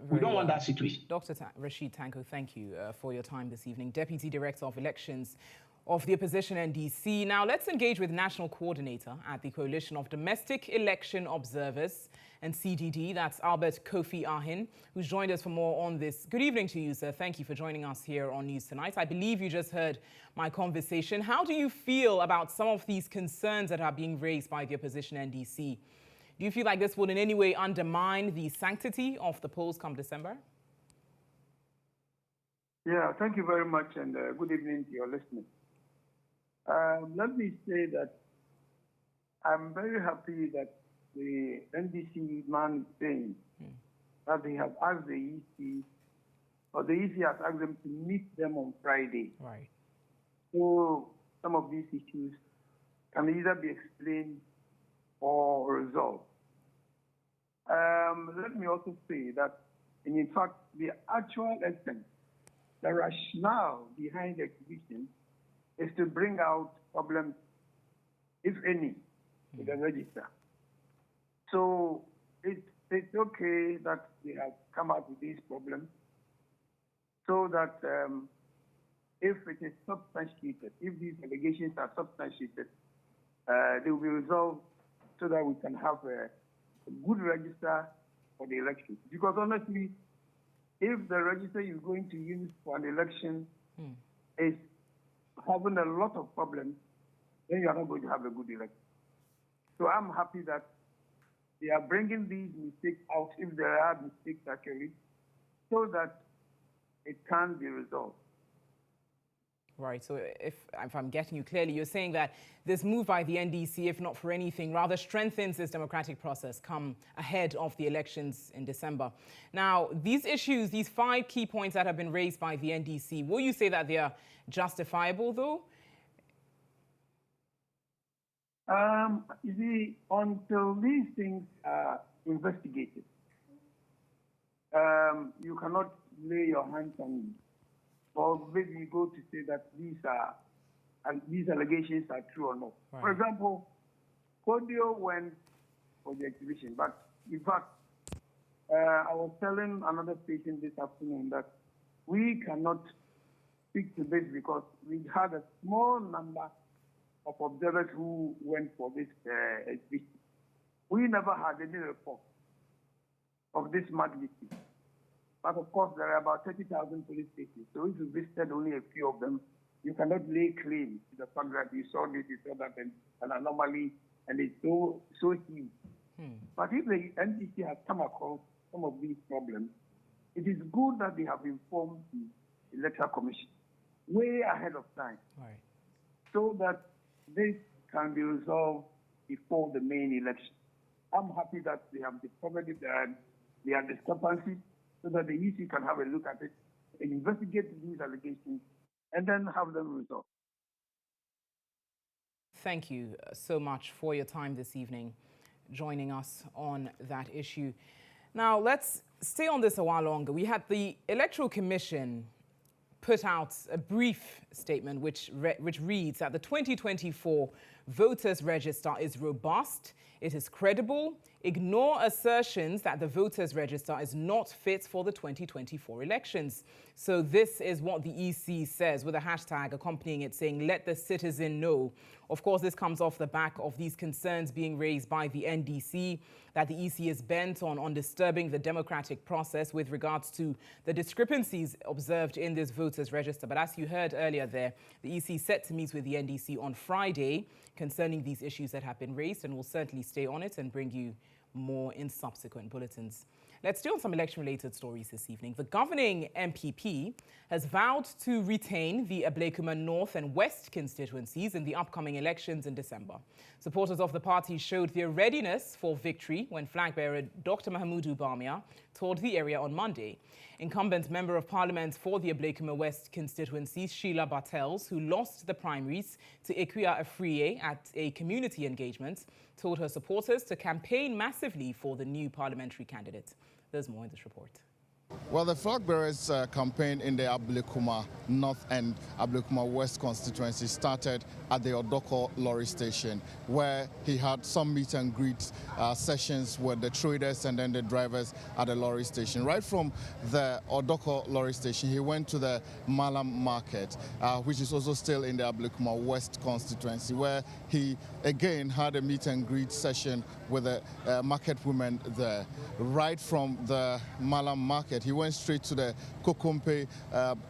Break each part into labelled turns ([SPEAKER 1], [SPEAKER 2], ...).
[SPEAKER 1] We don't want that situation.
[SPEAKER 2] Dr. Rashid Tanko, thank you for your time this evening. Deputy Director of Elections of the opposition NDC. Now let's engage with National Coordinator at the Coalition of Domestic Election Observers and CDD. That's Albert Kofi Ahin, who's joined us for more on this. Good evening to you, sir. Thank you for joining us here on News Tonight. I believe you just heard my conversation. How do you feel about some of these concerns that are being raised by the opposition NDC? Do you feel like this would in any way undermine the sanctity of the polls come December?
[SPEAKER 3] Yeah, thank you very much, and good evening to your listeners. Let me say that I'm very happy that the NDC man is saying that they have asked the EC, or the EC has asked them to meet them on Friday.
[SPEAKER 2] Right.
[SPEAKER 3] So some of these issues can either be explained or resolved. Let me also say that, in fact, the actual essence, the rationale behind the exhibition is to bring out problems, if any, with the register. So it's okay that they have come up with these problems so that if it is substantiated, if these allegations are substantiated, they will be resolved so that we can have a good register for the election. Because honestly, if the register you're going to use for an election is having a lot of problems, then you are not going to have a good election. So I'm happy that they are bringing these mistakes out, if there are mistakes actually, so that it can be resolved.
[SPEAKER 2] Right, so if I'm getting you clearly, you're saying that this move by the NDC, if not for anything, rather strengthens this democratic process come ahead of the elections in December. Now, these issues, these 5 key points that have been raised by the NDC, will you say that they are justifiable, though?
[SPEAKER 3] You see, until these things are investigated, you cannot lay your hands on, or maybe go to say that these allegations are true or not. Right. For example, Kodio went for the exhibition, but in fact, I was telling another patient this afternoon that we cannot speak to this because we had a small number of observers who went for this exhibition. We never had any report of this magnitude. But of course, there are about 30,000 police stations. So if you visited only a few of them, you cannot lay claim to the fact that you saw this, you saw that, and an anomaly, and it's so huge. But if the NDC has come across some of these problems, it is good that they have informed the Electoral Commission way ahead of time, right, so that this can be resolved before the main election. I'm happy that they have discovered their discrepancies so that the EC can have a look at it and investigate these allegations and then have them resolved.
[SPEAKER 2] Thank you so much for your time this evening, joining us on that issue. Now, let's stay on this a while longer. We had the Electoral Commission put out a brief statement which reads that the 2024 voters register is robust, it is credible, ignore assertions that the voters register is not fit for the 2024 elections. So this is what the EC says, with a hashtag accompanying it saying, let the citizen know. Of course, this comes off the back of these concerns being raised by the NDC that the EC is bent on disturbing the democratic process with regards to the discrepancies observed in this voters register. But as you heard earlier there, the EC is set to meet with the NDC on Friday concerning these issues that have been raised, and will certainly stay on it and bring you more in subsequent bulletins. Let's stay on some election-related stories this evening. The governing MPP has vowed to retain the Ablekuma North and West constituencies in the upcoming elections in December. Supporters of the party showed their readiness for victory when flag-bearer Dr. Mahmoud Bawumia toured the area on Monday. Incumbent Member of Parliament for the Ablekuma West constituency, Sheila Bartels, who lost the primaries to Ekuya Afriye at a community engagement, told her supporters to campaign massively for the new parliamentary candidate. There's more in this report.
[SPEAKER 1] Well, the flag bearers campaign in the Ablekuma North and Ablekuma West constituency started at the Odoko lorry station, where he had some meet and greet sessions with the traders and then the drivers at the lorry station. Right from the Odoko lorry station, he went to the Malam market, which is also still in the Ablekuma West constituency, where he again had a meet and greet session with the market women there. Right from the Malam market, he went straight to the Kokompe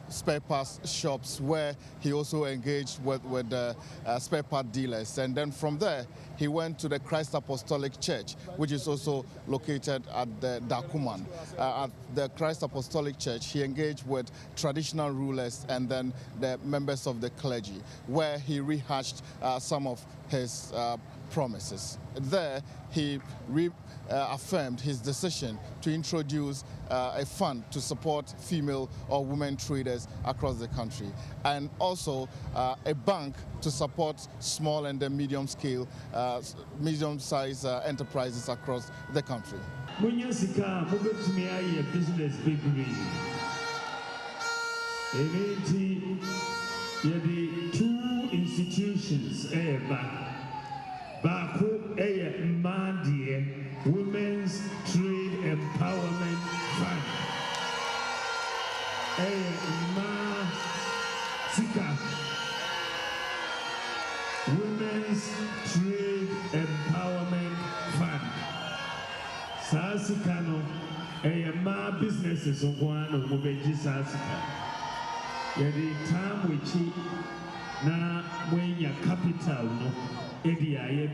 [SPEAKER 1] spare parts shops, where he also engaged with the spare part dealers. And then from there, he went to the Christ Apostolic Church, which is also located at the Dakuman. At the Christ Apostolic Church, he engaged with traditional rulers and then the members of the clergy, where he rehashed some of his promises. There, he affirmed his decision to introduce a fund to support female or women traders across the country, and also a bank to support small and medium-scale, medium-sized enterprises across the country.
[SPEAKER 4] Two institutions, Baku Mandia Women's Trade Empowerment Fund, Sika Women's Trade Empowerment Fund. Sasikano, ma businesses on one of Mobeji Sasika. Yadi time which na when your capital no.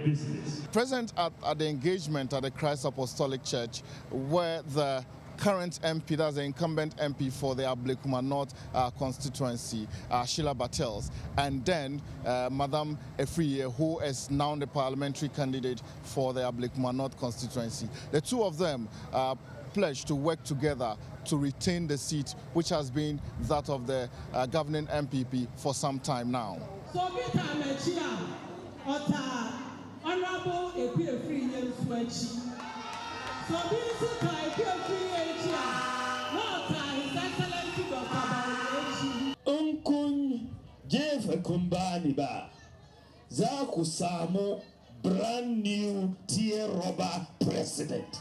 [SPEAKER 4] Business.
[SPEAKER 1] Present at the engagement at the Christ Apostolic Church, where the current MP, that's the incumbent MP for the Ablekuma North constituency, Sheila Battels, and then Madame Efriye, who is now the parliamentary candidate for the Ablekuma North constituency. The two of them pledged to work together to retain the seat, which has been that of the governing MPP for some time now.
[SPEAKER 5] Honorable Epiafri Swetchi. So this is not His Excellency Dr.
[SPEAKER 4] Unkun Jeff Kumbaniba Zaku Samo, brand new tier robber president.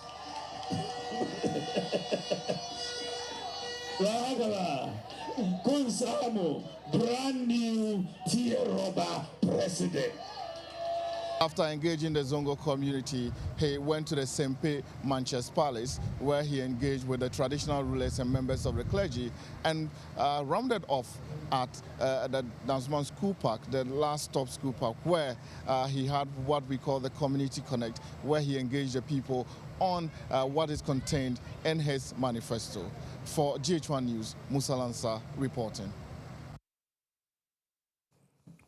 [SPEAKER 4] Kun Samo, brand new tier robber president.
[SPEAKER 1] After engaging the Zongo community, he went to the Sempe Manchester Palace, where he engaged with the traditional rulers and members of the clergy, and rounded off at the Dansman School Park, the last stop school park, where he had what we call the Community Connect, where he engaged the people on what is contained in his manifesto. For GHOne News, Musa Lansa reporting.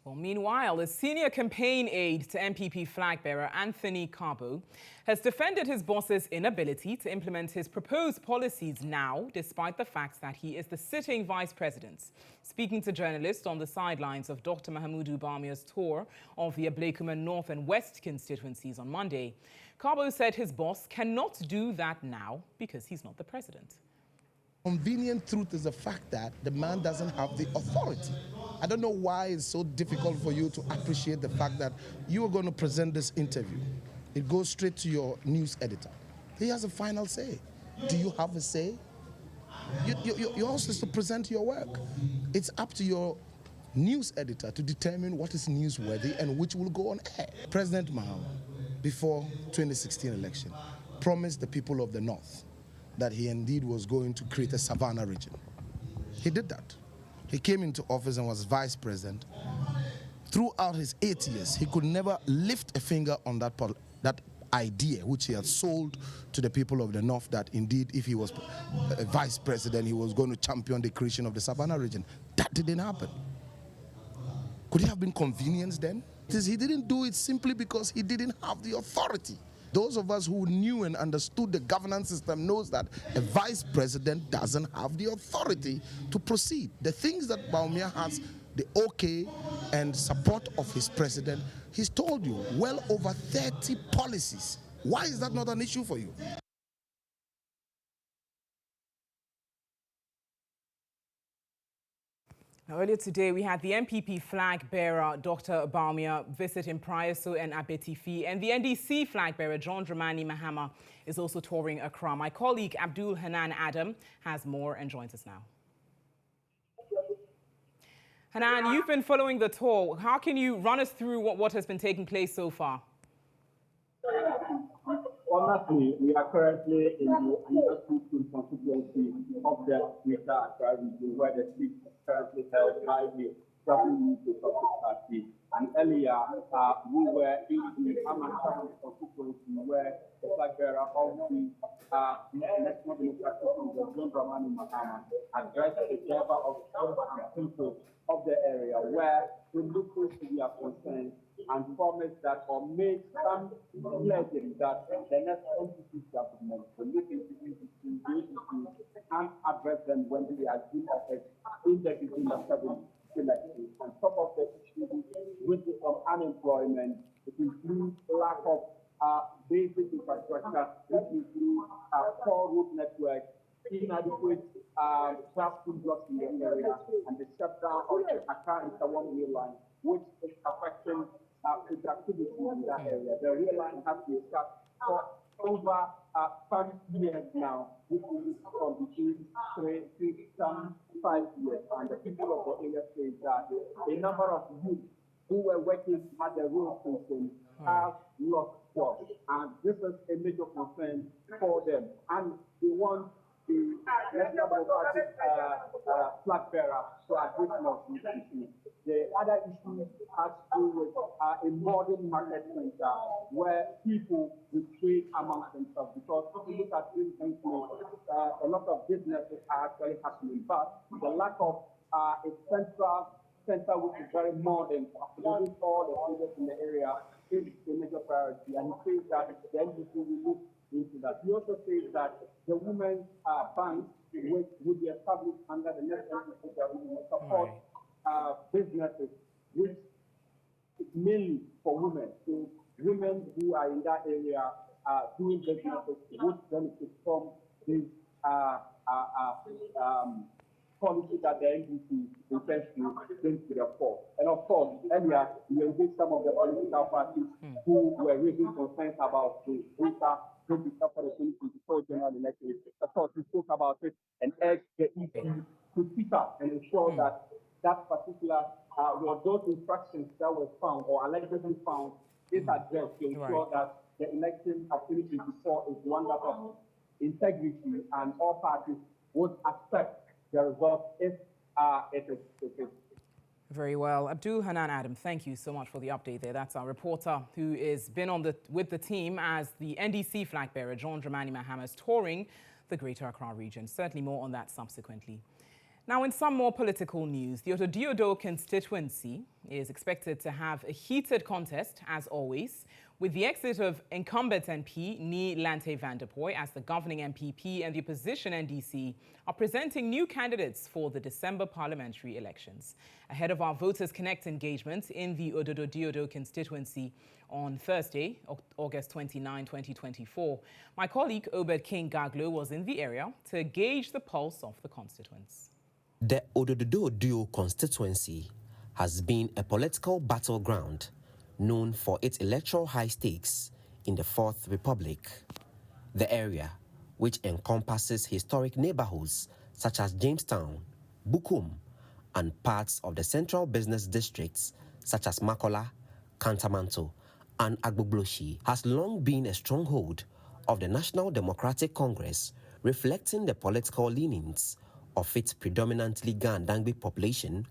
[SPEAKER 2] Well, meanwhile, a senior campaign aide to MPP flag bearer Anthony Carbo has defended his boss's inability to implement his proposed policies now, despite the fact that he is the sitting vice president. Speaking to journalists on the sidelines of Dr. Mahamudu Bawumia's tour of the Ablekuma North and West constituencies on Monday, Carbo said his boss cannot do that now because he's not the president.
[SPEAKER 6] Convenient truth is the fact that the man doesn't have the authority. I don't know why it's so difficult for you to appreciate the fact that you are going to present this interview. It goes straight to your news editor. He has a final say. Do you have a say? You're also supposed to present your work. It's up to your news editor to determine what is newsworthy and which will go on air. President Mahama, before 2016 election, promised the people of the North that he indeed was going to create a savannah region. He did that. He came into office and was vice president. Throughout his 8 years, he could never lift a finger on that idea which he had sold to the people of the North, that indeed if he was a vice president, he was going to champion the creation of the savannah region. That didn't happen. Could it have been convenience then? He didn't do it simply because he didn't have the authority. Those of us who knew and understood the governance system knows that a vice president doesn't have the authority to proceed. The things that Bawumia has, the okay and support of his president, he's told you well over 30 policies. Why is that not an issue for you?
[SPEAKER 2] Now, earlier today, we had the MPP flag bearer, Dr. Bawumia, visiting Prayaso and Abetifi, and the NDC flag bearer, GHOne Dramani Mahama, is also touring Accra. My colleague, Abdul-Hanan Adam, has more and joins us now. Hanan, you've been following the tour. How can you run us through what has been taking place so far?
[SPEAKER 7] Honestly, we are currently in the Anita-Tuntun constituency of the Greater Accra region, where the seat is currently held by the WU party. And earlier, we were in the Amman constituency, where the flag bearer of the National Democratic Congress, GHOne Dramani Mahama, addressed the driver of people of the area, where we looked to their concerns and promised that, or made some pledges that the next NDC government will look into the issues and address them when they are in office in the December 7th election. On top of the issues with unemployment, it includes lack of basic infrastructure, which includes poor road network, inadequate transport blocks in the area, and the shutdown of the Accra Inter-One line, which is affecting productivity in that area. The rail line has been shut for over 5 years now, which is from between 3 to 5 years. And the people of the area say that a number of youth who were working at the rail station have lost jobs. And this is a major concern for them. And they want the National Democratic flag bearer to address more issues. The other issue has to do with a modern market center where people will trade amongst themselves, because if you look at this country, a lot of businesses are actually happening, but the lack of a central center which is very modern to accommodate all the projects in the area is a major priority, and he says that the NDC will look into that. He also says that the women's bank, which would be established under the next NDC government, will support businesses, which is mainly for women. So women who are in that area doing businesses would benefit from this policy that the NDC intends to bring to the fore. And of course, earlier we engaged some of the political parties who were raising concerns about the data for the 2024 general election. Of course, we spoke about it and urged the EC to speak up and ensure that that particular, those infractions that were found or allegedly found is addressed to ensure that the election of 2024 is one that of integrity, and all parties would accept the result if it is.
[SPEAKER 2] Very well. Abdul-Hanan Adam, thank you so much for the update there. That's our reporter who has been with the team as the NDC flag bearer, GHOne Dramani Mahama, is touring the Greater Accra region. Certainly more on that subsequently. Now, in some more political news, the Odo-Diodo constituency is expected to have a heated contest, as always, with the exit of incumbent MP Nii Lante van der Poy as the governing MPP and the opposition NDC are presenting new candidates for the December parliamentary elections. Ahead of our Voters Connect engagement in the Odo-Diodo constituency on Thursday, August 29, 2024, my colleague Obed King Gaglo was in the area to gauge the pulse of the constituents.
[SPEAKER 8] The Odo-Diodo constituency has been a political battleground known for its electoral high stakes in the Fourth Republic. The area, which encompasses historic neighborhoods such as Jamestown, Bukum, and parts of the central business districts such as Makola, Kantamanto, and Agbogloshi, has long been a stronghold of the National Democratic Congress, reflecting the political leanings of its predominantly Ga-Ndangbe population,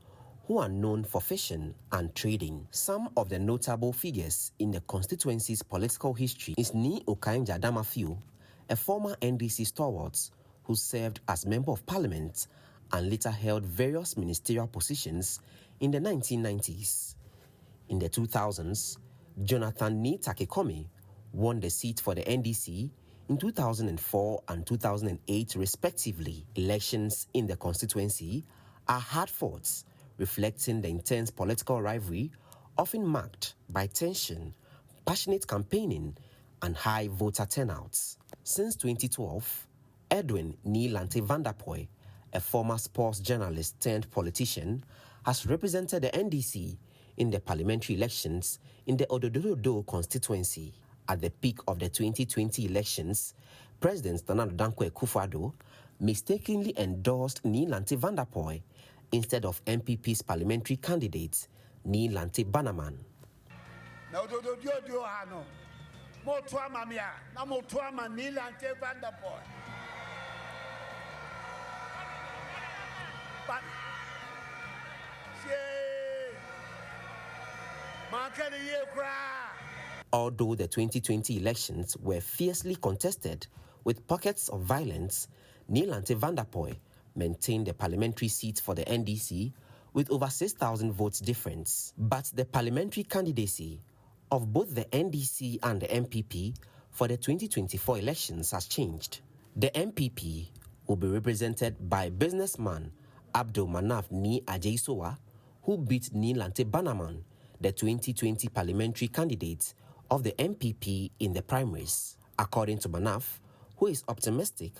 [SPEAKER 8] who are known for fishing and trading. Some of the notable figures in the constituency's political history is Nii Okainja Damafiu, a former NDC stalwart who served as Member of Parliament and later held various ministerial positions in the 1990s. In the 2000s, Jonathan Nii Takekome won the seat for the NDC in 2004 and 2008 respectively. Elections in the constituency are hard-fought, reflecting the intense political rivalry often marked by tension, passionate campaigning, and high voter turnouts. Since 2012, Edwin Nii Lante van der Poy, a former sports journalist turned politician, has represented the NDC in the parliamentary elections in the Odododo constituency. At the peak of the 2020 elections, President Nana Dankwa Akufo-Addo mistakenly endorsed Nilante Vanderpoy instead of MPP's parliamentary candidate, Nilante Bannerman. Although the 2020 elections were fiercely contested with pockets of violence, Nilante Vanderpoy maintained the parliamentary seat for the NDC with over 6,000 votes difference. But the parliamentary candidacy of both the NDC and the MPP for the 2024 elections has changed. The MPP will be represented by businessman Abdul Manaf Ni Ajaisowa, who beat Nilante Bannerman, the 2020 parliamentary candidate of the MPP in the primaries. According to Manaf, who is optimistic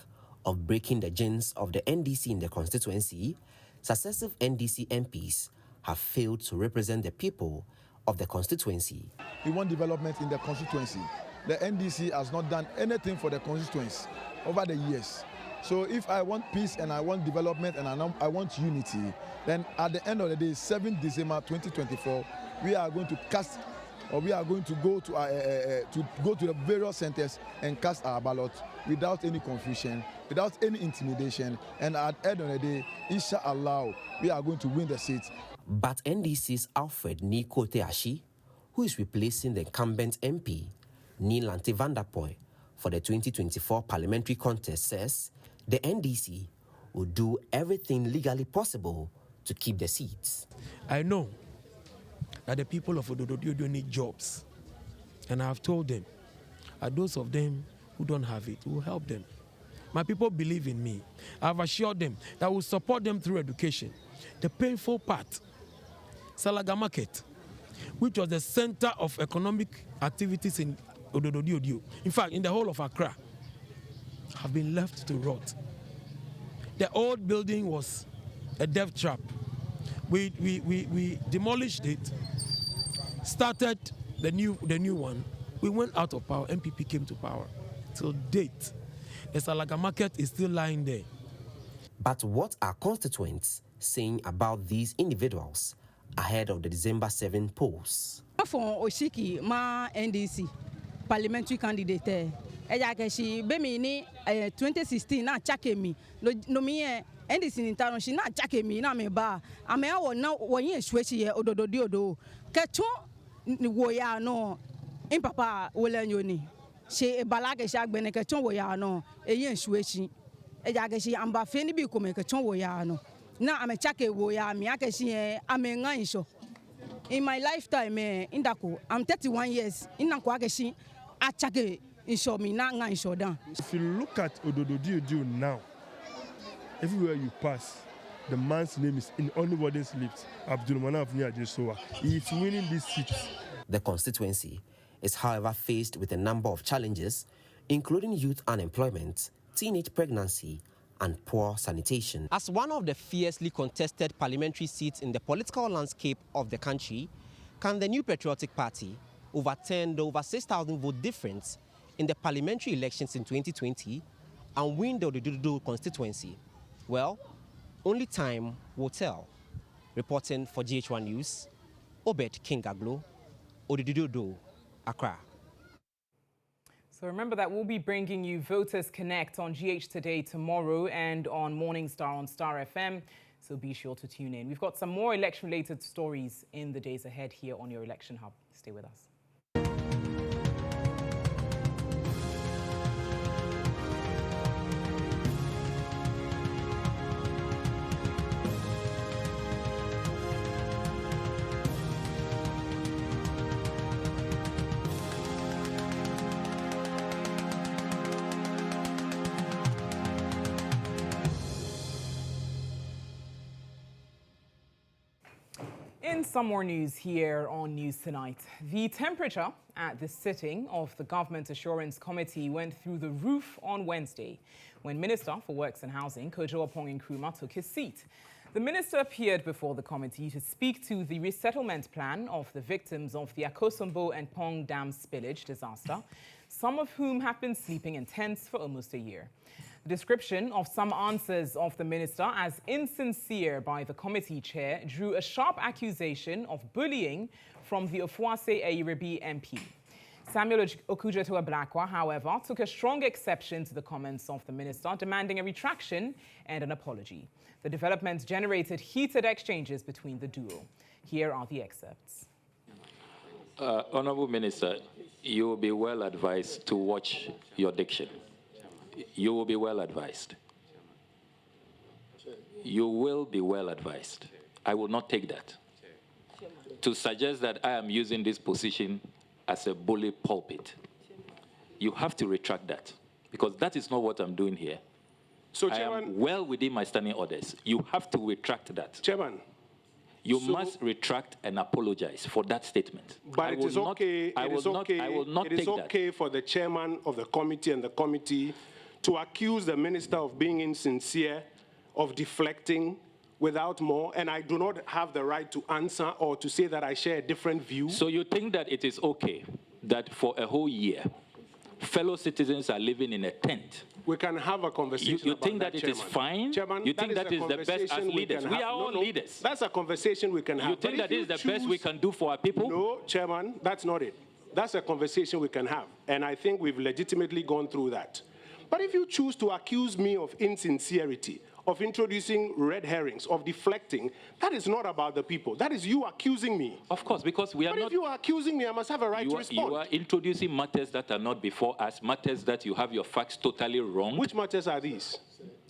[SPEAKER 8] of breaking the jinx of the NDC in the constituency, successive NDC MPs have failed to represent the people of the constituency.
[SPEAKER 9] We want development in the constituency. The NDC has not done anything for the constituency over the years. So if I want peace and I want development and I want unity, then at the end of the day, 7th December 2024, we are going to cast, or we are going to go to the various centers and cast our ballot without any confusion, without any intimidation, and at the end of the day, inshallah, we are going to win the seat.
[SPEAKER 8] But NDC's Alfred Niko Teashi, who is replacing the incumbent MP, Nilante Vanderpoy, for the 2024 parliamentary contest, says the NDC will do everything legally possible to keep the seats.
[SPEAKER 10] I know that the people of Odododio need jobs, and I have told them that those of them who don't have it will help them. My people believe in me. I have assured them that I will support them through education. The painful part, Salaga Market, which was the center of economic activities in Odododio, in fact, in the whole of Accra, have been left to rot. The old building was a death trap. We demolished it, started the new one. We went out of power. MPP came to power. Till date, the Salaga Market is still lying there.
[SPEAKER 8] But what are constituents saying about these individuals ahead of the December 7 polls?
[SPEAKER 11] For Oshiki, ma NDC parliamentary candidate. Ejakeshi bemini 2016 na chakemi no mi NDC nintano shi na chakemi na me ba ame awo na wonye ehwechi ye Odododio keto wo ya no impapa wolanyoni she balage sha gbene keto wo ya no eyin ehwechi ejakeshi amba fe ni bi ko me keto wo ya no na ame chake wo ya mi akeshi ame nga insho. In my lifetime in Dako, I'm 31 years in Nanko akeshi achake insho mi na nga insho down.
[SPEAKER 12] If you look at Odododio now, everywhere you pass, the man's name is in anybody's lips. Abdul Manaf Ni Ajaisowa. He is winning this seat.
[SPEAKER 8] The constituency is, however, faced with a number of challenges, including youth unemployment, teenage pregnancy, and poor sanitation. As one of the fiercely contested parliamentary seats in the political landscape of the country, can the New Patriotic Party overturn the over 6,000 vote difference in the parliamentary elections in 2020 and win the Odododo constituency? Well, only time will tell. Reporting for GHOne News, Obed Kingaglo, Odododo, Accra.
[SPEAKER 2] So remember that we'll be bringing you Voters Connect on GH Today tomorrow and on Morning Star on Star FM. So be sure to tune in. We've got some more election-related stories in the days ahead here on your Election Hub. Stay with us. In some more news here on News Tonight, the temperature at the sitting of the Government Assurance Committee went through the roof on Wednesday when Minister for Works and Housing, GHOne Nkrumah, took his seat. The minister appeared before the committee to speak to the resettlement plan of the victims of the Akosombo and Pong Dam spillage disaster, some of whom have been sleeping in tents for almost a year. The description of some answers of the minister as insincere by the committee chair drew a sharp accusation of bullying from the Ofuase Eyiribi MP. Samuel Okujeto Ablekuma, however, took a strong exception to the comments of the minister, demanding a retraction and an apology. The developments generated heated exchanges between the duo. Here are the excerpts.
[SPEAKER 13] Honorable Minister, you will be well advised to watch your diction. You will be well advised. You will be well advised. I will not take that. To suggest that I am using this position as a bully pulpit, you have to retract that, because that is not what I'm doing here.
[SPEAKER 14] So,
[SPEAKER 13] I
[SPEAKER 14] Chairman,
[SPEAKER 13] am well within my standing orders. You have to retract that.
[SPEAKER 14] Chairman,
[SPEAKER 13] you must retract and apologize for that statement.
[SPEAKER 14] But it is okay.
[SPEAKER 13] I will not take that.
[SPEAKER 14] It is okay for the chairman of the committee and the committee to accuse the minister of being insincere, of deflecting without more, and I do not have the right to answer or to say that I share a different view.
[SPEAKER 13] So you think that it is okay that for a whole year, fellow citizens are living in a tent?
[SPEAKER 14] We can have a conversation.
[SPEAKER 13] You think that it is
[SPEAKER 14] Chairman.
[SPEAKER 13] fine?
[SPEAKER 14] Chairman,
[SPEAKER 13] You think that is the best as
[SPEAKER 14] conversation
[SPEAKER 13] leaders? We are all leaders.
[SPEAKER 14] That's a conversation we can have.
[SPEAKER 13] You think that is the best we can do for our people?
[SPEAKER 14] No, Chairman, that's not it. That's a conversation we can have, and I think we've legitimately gone through that. But if you choose to accuse me of insincerity, of introducing red herrings, of deflecting, that is not about the people. That is you accusing me.
[SPEAKER 13] Of course, because we are
[SPEAKER 14] but
[SPEAKER 13] not...
[SPEAKER 14] if you are accusing me, I must have a right to respond.
[SPEAKER 13] You are introducing matters that are not before us, matters that you have your facts totally wrong.
[SPEAKER 14] Which matters are these?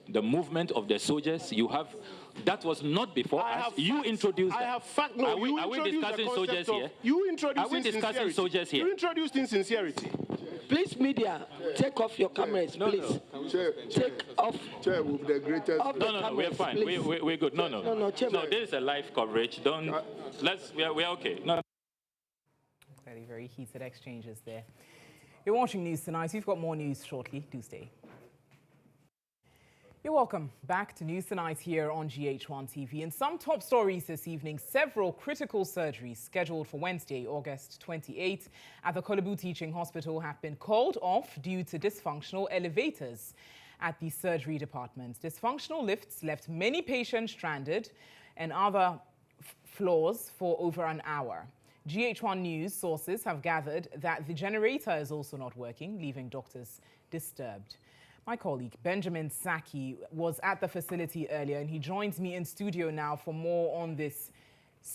[SPEAKER 13] The movement of the soldiers, you have... That was not before us. You introduced that.
[SPEAKER 14] I have fact. No,
[SPEAKER 13] are we discussing soldiers here?
[SPEAKER 14] You introduced
[SPEAKER 13] Are we discussing soldiers here?
[SPEAKER 14] You introduced insincerity.
[SPEAKER 15] Please, media, take off your cameras, please.
[SPEAKER 16] No. Chair,
[SPEAKER 15] take off.
[SPEAKER 16] Chair, with the greatest.
[SPEAKER 13] No, we're fine. We're good. No, this is a live coverage. Don't. We're okay. No.
[SPEAKER 2] Very heated exchanges there. You're watching News Tonight. We've got more news shortly. Do stay. You're welcome back to News Tonight here on GHOne TV. In some top stories this evening, several critical surgeries scheduled for Wednesday, August 28th at the Kolebu Teaching Hospital have been called off due to dysfunctional elevators at the surgery department. Dysfunctional lifts left many patients stranded and other floors for over an hour. GHOne News sources have gathered that the generator is also not working, leaving doctors disturbed. My colleague Benjamin Saki was at the facility earlier, and he joins me in studio now for more on this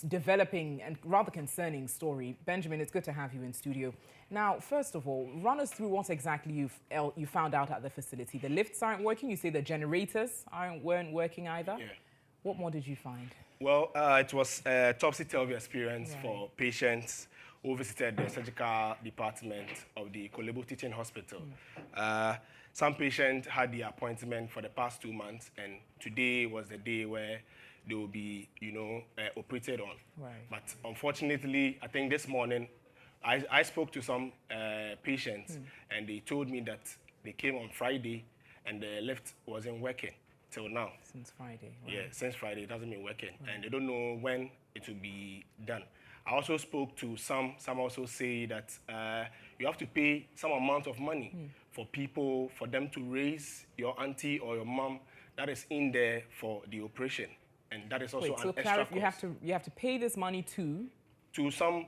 [SPEAKER 2] developing and rather concerning story. Benjamin, it's good to have you in studio. Now, first of all, run us through what exactly you found out at the facility. The lifts aren't working. You say the generators weren't working either.
[SPEAKER 17] Yeah.
[SPEAKER 2] What more did you find?
[SPEAKER 17] Well, it was a topsy-turvy experience for patients who visited the surgical department of the Kolebu Teaching Hospital. Some patients had the appointment for the past 2 months, and today was the day where they will be, operated on.
[SPEAKER 2] Right.
[SPEAKER 17] But unfortunately, I think this morning, I spoke to some patients, and they told me that they came on Friday, and the lift wasn't working till now.
[SPEAKER 2] Since Friday. Right.
[SPEAKER 17] Yeah, since Friday, it hasn't been working, and they don't know when it will be done. I also spoke to some also say that you have to pay some amount of money for people, for them to raise your auntie or your mom that is in there for the operation. And that is also an extra cost.
[SPEAKER 2] You have to pay this money to
[SPEAKER 17] some,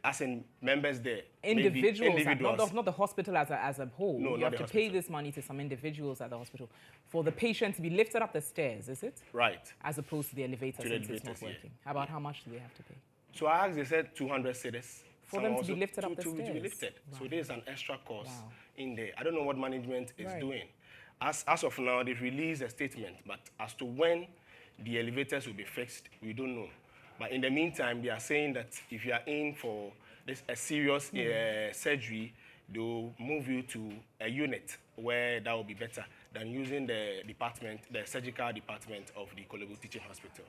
[SPEAKER 17] as in members there.
[SPEAKER 2] Individuals. Not the hospital as a whole.
[SPEAKER 17] No,
[SPEAKER 2] you have to pay this money to some individuals at the hospital for the patient to be lifted up the stairs, is it?
[SPEAKER 17] Right.
[SPEAKER 2] As opposed to the elevator since it's not working.
[SPEAKER 17] Yeah.
[SPEAKER 2] About how much do they have to pay?
[SPEAKER 17] So I asked, they said 200 cedis.
[SPEAKER 2] For them to be lifted up the stairs?
[SPEAKER 17] To be lifted.
[SPEAKER 2] Wow.
[SPEAKER 17] So there's an extra cost in there. I don't know what management is doing. As of now, they've released a statement, but as to when the elevators will be fixed, we don't know. But in the meantime, they are saying that if you are in for a serious surgery, they'll move you to a unit where that will be better than using the surgical department of the Kolebu Teaching Hospital.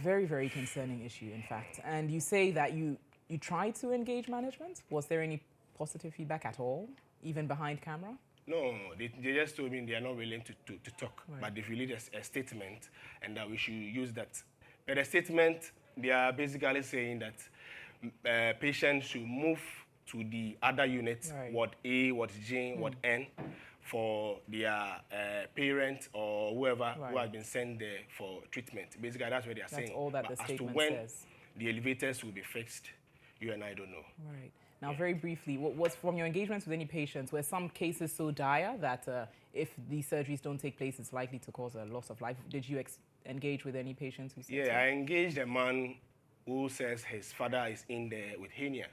[SPEAKER 2] Very, very concerning issue, in fact. And you say that you tried to engage management. Was there any positive feedback at all, even behind camera?
[SPEAKER 17] No, they just told me they are not willing to talk,
[SPEAKER 2] right.
[SPEAKER 17] But they've released a statement and that we should use that. But the statement, they are basically saying that patients should move to the other units,
[SPEAKER 2] right.
[SPEAKER 17] Ward A, Ward G, Ward N, for their parents or whoever
[SPEAKER 2] right.
[SPEAKER 17] who has been sent there for treatment. Basically, that's what they are saying.
[SPEAKER 2] That's all that
[SPEAKER 17] but
[SPEAKER 2] the
[SPEAKER 17] as to
[SPEAKER 2] statement
[SPEAKER 17] when
[SPEAKER 2] says.
[SPEAKER 17] The elevators will be fixed, you and I don't know.
[SPEAKER 2] Right. Now, very briefly, what was from your engagements with any patients, were some cases so dire that if these surgeries don't take place, it's likely to cause a loss of life? Did you engage with any patients who said
[SPEAKER 17] Yeah,
[SPEAKER 2] so?
[SPEAKER 17] I engaged a man who says his father is in there with hernia.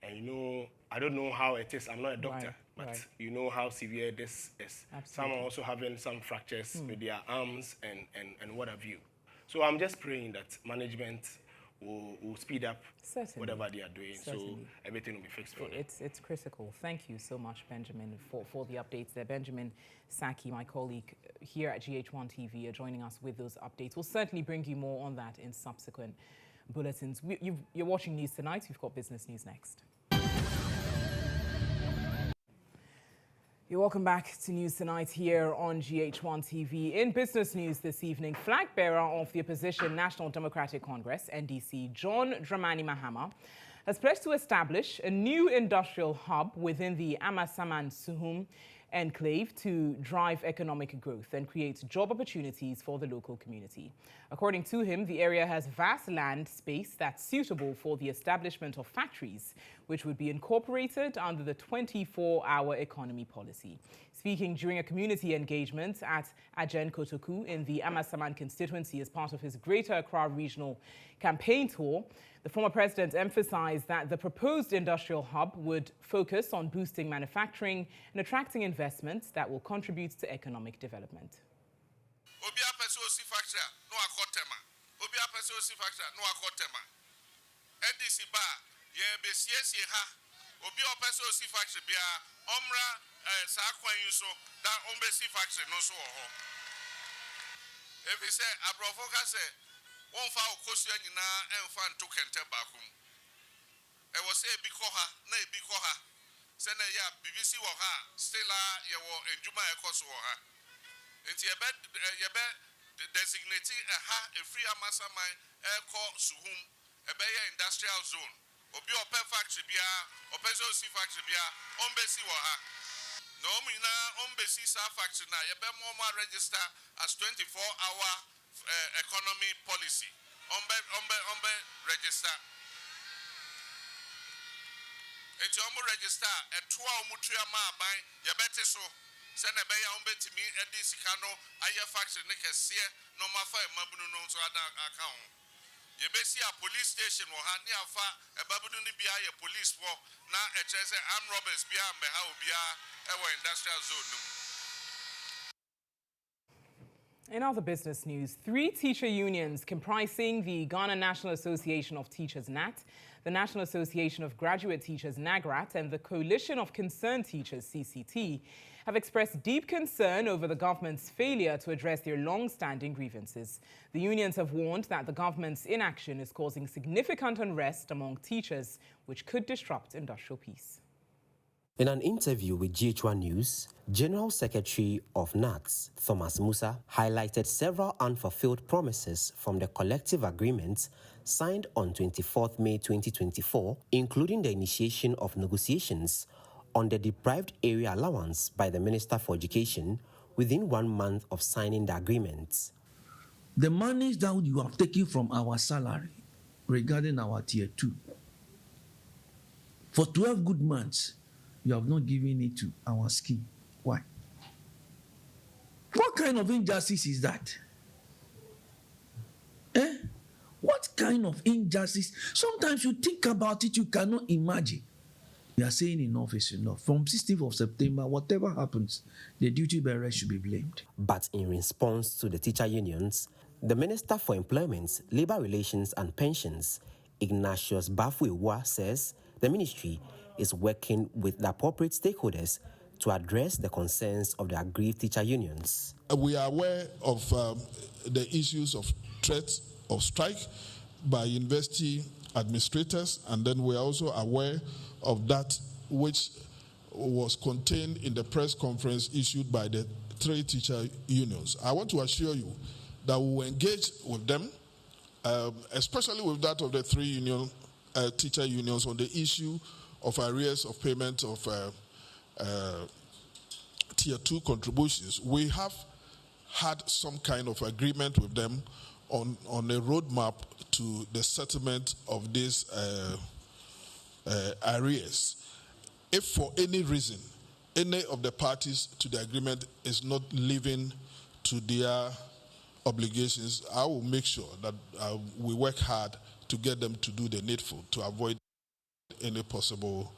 [SPEAKER 17] And you know, I don't know how it is, I'm not a doctor,
[SPEAKER 2] right,
[SPEAKER 17] but you know how severe this is.
[SPEAKER 2] Absolutely.
[SPEAKER 17] Some are also having some fractures with their arms and what have you. So I'm just praying that management will speed up
[SPEAKER 2] Certainly.
[SPEAKER 17] Whatever they are doing,
[SPEAKER 2] Certainly.
[SPEAKER 17] so everything will be fixed for them.
[SPEAKER 2] It's critical. Thank you so much, Benjamin, for the updates there. Benjamin Saki, my colleague here at GHOne TV, are joining us with those updates. We'll certainly bring you more on that in subsequent bulletins. You're watching News Tonight. We've got business news next. You're welcome back to News Tonight here on GHOne TV. In business news this evening, flag bearer of the opposition National Democratic Congress, NDC, GHOne Dramani Mahama, has pledged to establish a new industrial hub within the Amasaman Suhum enclave to drive economic growth and create job opportunities for the local community. According to him, the area has vast land space that's suitable for the establishment of factories, which would be incorporated under the 24-hour economy policy. Speaking during a community engagement at Ajen Kotoku in the Amasaman constituency as part of his Greater Accra Regional campaign tour, the former president emphasized that the proposed industrial hub would focus on boosting manufacturing and attracting investments that will contribute to economic development.
[SPEAKER 16] One for question in and fan to Kente Bakum. I was say Bikoha, nay Bikoha. Send a ya BBC Waha, Stella, you were in Juma Kosoha. It's your bed designating a ha, a free Amasa mine, air call Suhum, a Bayer industrial zone. Obi Open Factory Bia, Opezo Sea Factory Bia, Ombesi Waha. No, Mina, Ombesi Sa Factory now, you better more register as 24-hour. Economy policy. Ombe register. Enti omo register etua omutria ma ban ye bete so se na be ya ombe timi edi sika no aye factory ne kese no mafa emabunu no so ada account. Ye be see a police station wo ha ni afa ebabunu ni bia ye police wo na e kire se armed robbers bia mbe ha obia e wo industrial zone no.
[SPEAKER 2] In other business news, 3 teacher unions comprising the Ghana National Association of Teachers, NAT, the National Association of Graduate Teachers, NAGRAT, and the Coalition of Concerned Teachers, CCT, have expressed deep concern over the government's failure to address their long-standing grievances. The unions have warned that the government's inaction is causing significant unrest among teachers, which could disrupt industrial peace.
[SPEAKER 8] In an interview with GHOne News, General Secretary of NATS, Thomas Musa, highlighted several unfulfilled promises from the collective agreement signed on 24th May 2024, including the initiation of negotiations on the deprived area allowance by the Minister for Education within 1 month of signing the agreement.
[SPEAKER 4] The money that you have taken from our salary regarding our tier 2, for 12 good months, you have not given it to our scheme. Why? What kind of injustice is that? What kind of injustice? Sometimes you think about it, you cannot imagine. We are saying enough is enough. From 16th of September, whatever happens, the duty bearer should be blamed.
[SPEAKER 8] But in response to the teacher unions, the Minister for Employment, Labour Relations and Pensions, Ignatius Bafuewa, says the ministry is working with the appropriate stakeholders to address the concerns of the aggrieved teacher unions.
[SPEAKER 18] We are aware of the issues of threats of strike by university administrators, and then we are also aware of that which was contained in the press conference issued by the 3 teacher unions. I want to assure you that we will engage with them, especially with that of the 3 teacher unions on the issue of arrears of payment of Tier 2 contributions. We have had some kind of agreement with them on a roadmap to the settlement of these arrears. If for any reason any of the parties to the agreement is not living to their obligations, I will make sure that we work hard to get them to do the needful to avoid any possible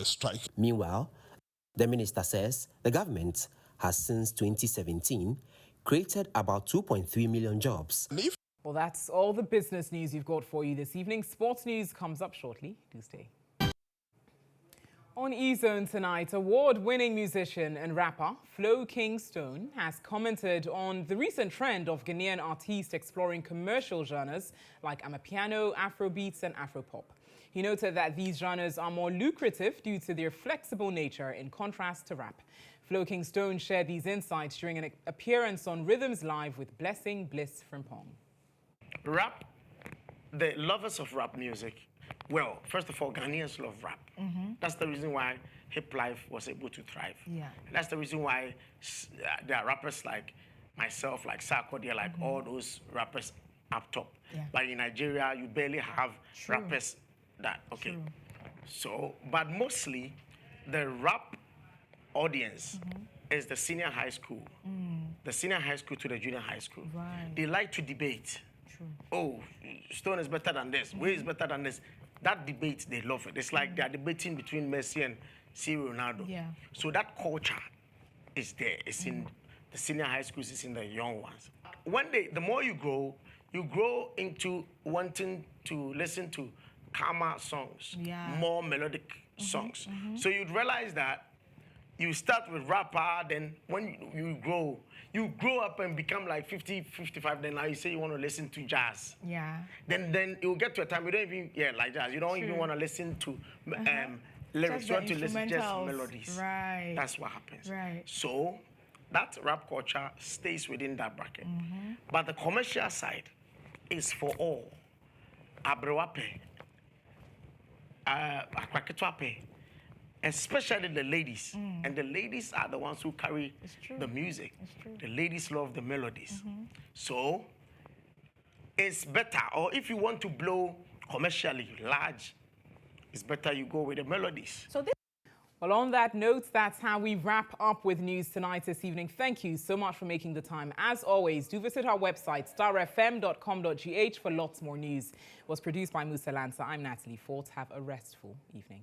[SPEAKER 18] strike.
[SPEAKER 8] Meanwhile, the minister says the government has since 2017 created about 2.3 million jobs.
[SPEAKER 2] Well, that's all the business news you've got for you this evening. Sports news comes up shortly. Do stay. On GHOne tonight, award-winning musician and rapper Flo Kingston has commented on the recent trend of Ghanaian artists exploring commercial genres like Amapiano, Afrobeats and Afropop. He noted that these genres are more lucrative due to their flexible nature in contrast to rap. Flo Kingston shared these insights during an appearance on Rhythms Live with Blessing Bliss Frimpong.
[SPEAKER 19] Rap, the lovers of rap music, well, first of all, Ghanaians love rap. That's the reason why hip life was able to thrive.
[SPEAKER 20] Yeah.
[SPEAKER 19] That's the reason why there are rappers like myself, like Sarkodie, like all those rappers up top.
[SPEAKER 20] Yeah.
[SPEAKER 19] But in Nigeria, you barely have rappers that, okay.
[SPEAKER 20] True.
[SPEAKER 19] So, but mostly the rap audience is the senior high school. The senior high school to the junior high school.
[SPEAKER 20] Right.
[SPEAKER 19] They like to debate.
[SPEAKER 20] True.
[SPEAKER 19] Oh, Stone is better than this. Way is better than this. That debate, they love it. It's like they're debating between Messi and C. Ronaldo.
[SPEAKER 20] Yeah.
[SPEAKER 19] So that culture is there. It's in the senior high schools, it's in the young ones. One day, the more you grow into wanting to listen to calmer songs, more melodic songs. So you'd realize that you start with rapper, then when you grow up and become like 50, 55, then now you say you want to listen to jazz.
[SPEAKER 20] Yeah.
[SPEAKER 19] Then it will get to a time you don't even, like jazz, you don't even want to listen to lyrics, you want to listen to just melodies.
[SPEAKER 20] Right.
[SPEAKER 19] That's what happens.
[SPEAKER 20] Right.
[SPEAKER 19] So that rap culture stays within that bracket. But the commercial side is for all. Abrewape, Akwaketwape, especially the ladies. And the ladies are the ones who carry the music. The ladies love the melodies. So it's better, or if you want to blow commercially large, it's better you go with the melodies.
[SPEAKER 2] Well, on that note, that's how we wrap up with news tonight this evening. Thank you so much for making the time. As always, do visit our website, starfm.com.gh, for lots more news. It was produced by Musa Lanza. I'm Natalie Fort. Have a restful evening.